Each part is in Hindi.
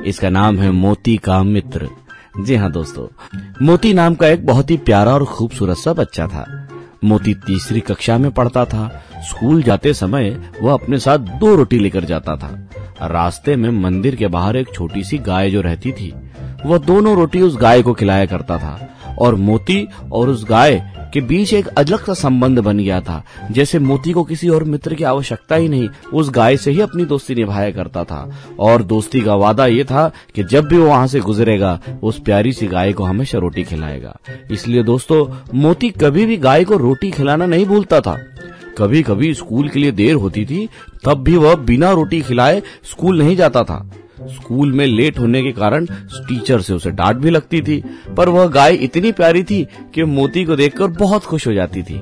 इसका नाम है मोती का मित्र। जी हाँ दोस्तों, मोती नाम का एक बहुत ही प्यारा और खूबसूरत सा बच्चा था। मोती तीसरी कक्षा में पढ़ता था। स्कूल जाते समय वह अपने साथ 2 रोटी लेकर जाता था। रास्ते में मंदिर के बाहर एक छोटी सी गाय जो रहती थी, वह दोनों रोटी उस गाय को खिलाया करता था और मोती और उस गाय के बीच एक अलग सा संबंध बन गया था। जैसे मोती को किसी और मित्र की आवश्यकता ही नहीं, उस गाय से ही अपनी दोस्ती निभाया करता था और दोस्ती का वादा ये था कि जब भी वो वहां से गुजरेगा उस प्यारी सी गाय को हमेशा रोटी खिलाएगा। इसलिए दोस्तों, मोती कभी भी गाय को रोटी खिलाना नहीं भूलता था। कभी कभी स्कूल के लिए देर होती थी, तब भी वह बिना रोटी खिलाए स्कूल नहीं जाता था। स्कूल में लेट होने के कारण टीचर से उसे डांट भी लगती थी, पर वह गाय इतनी प्यारी थी कि मोती को देखकर बहुत खुश हो जाती थी।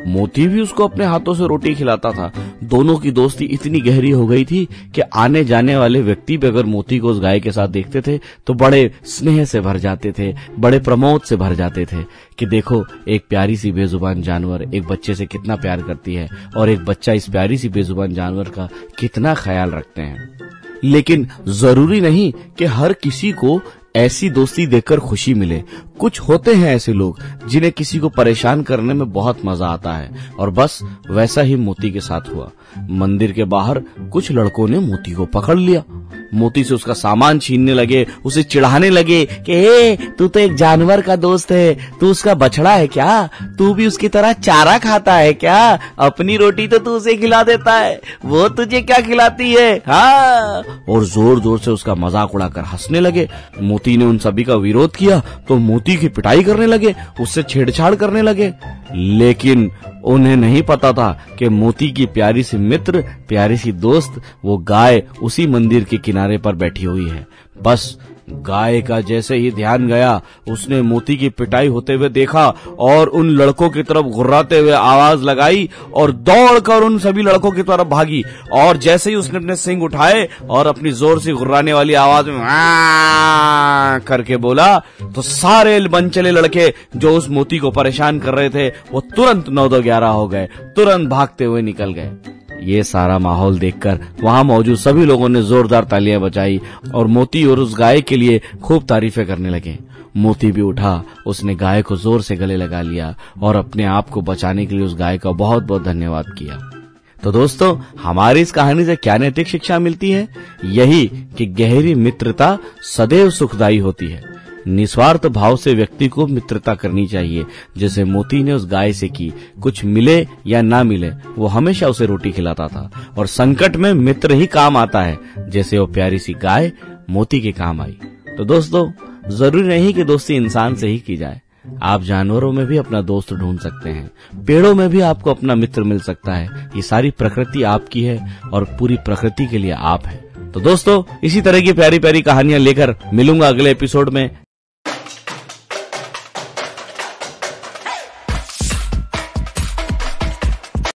मोती भी उसको अपने हाथों से रोटी खिलाता था। दोनों की दोस्ती इतनी गहरी हो गई थी कि आने जाने वाले व्यक्ति भी अगर मोती को उस गाय के साथ देखते थे तो बड़े स्नेह से भर जाते थे, बड़े प्रमोद से भर जाते थे कि देखो, एक प्यारी सी बेजुबान जानवर एक बच्चे से कितना प्यार करती है और एक बच्चा इस प्यारी सी बेजुबान जानवर का कितना ख्याल रखते हैं। लेकिन जरूरी नहीं कि हर किसी को ऐसी दोस्ती देखकर खुशी मिले। कुछ होते हैं ऐसे लोग जिन्हें किसी को परेशान करने में बहुत मजा आता है, और बस वैसा ही मोती के साथ हुआ। मंदिर के बाहर कुछ लड़कों ने मोती को पकड़ लिया। मोती से उसका सामान छीनने लगे, उसे चिढ़ाने लगे कि हे, तू तो एक जानवर का दोस्त है, तू उसका बछड़ा है क्या? तू भी उसकी तरह चारा खाता है क्या? अपनी रोटी तो तू उसे खिला देता है, वो तुझे क्या खिलाती है? हाँ, और जोर जोर से उसका मजाक उड़ाकर हंसने लगे। मोती ने उन सभी का विरोध किया तो मोती की पिटाई करने लगे, उससे छेड़छाड़ करने लगे। लेकिन उन्हें नहीं पता था कि मोती की प्यारी सी मित्र, प्यारी सी दोस्त, वो गाय उसी मंदिर के किनारे पर बैठी हुई है। बस गाय का जैसे ही ध्यान गया, उसने मोती की पिटाई होते हुए देखा और उन लड़कों की तरफ घुर्राते हुए आवाज लगाई और दौड़कर उन सभी लड़कों की तरफ भागी। और जैसे ही उसने अपने सिंग उठाए और अपनी जोर से घुर्राने वाली आवाज में करके बोला, तो सारे मनचले लड़के जो उस मोती को परेशान कर रहे थे वो तुरंत 9-2-11 हो गए, तुरंत भागते हुए निकल गए। ये सारा माहौल देखकर वहां मौजूद सभी लोगों ने जोरदार तालियां बजाई और मोती और उस गाय के लिए खूब तारीफें करने लगे। मोती भी उठा, उसने गाय को जोर से गले लगा लिया और अपने आप को बचाने के लिए उस गाय का बहुत बहुत धन्यवाद किया। तो दोस्तों, हमारी इस कहानी से क्या नैतिक शिक्षा मिलती है? यही कि गहरी मित्रता सदैव सुखदायी होती है। निस्वार्थ भाव से व्यक्ति को मित्रता करनी चाहिए, जैसे मोती ने उस गाय से की। कुछ मिले या ना मिले, वो हमेशा उसे रोटी खिलाता था और संकट में मित्र ही काम आता है, जैसे वो प्यारी सी गाय मोती के काम आई। तो दोस्तों, जरूरी नहीं कि दोस्ती इंसान से ही की जाए। आप जानवरों में भी अपना दोस्त ढूंढ सकते हैं, पेड़ों में भी आपको अपना मित्र मिल सकता है। ये सारी प्रकृति आपकी है और पूरी प्रकृति के लिए आप हैं। तो दोस्तों, इसी तरह की प्यारी प्यारी कहानियां लेकर मिलूंगा अगले एपिसोड में।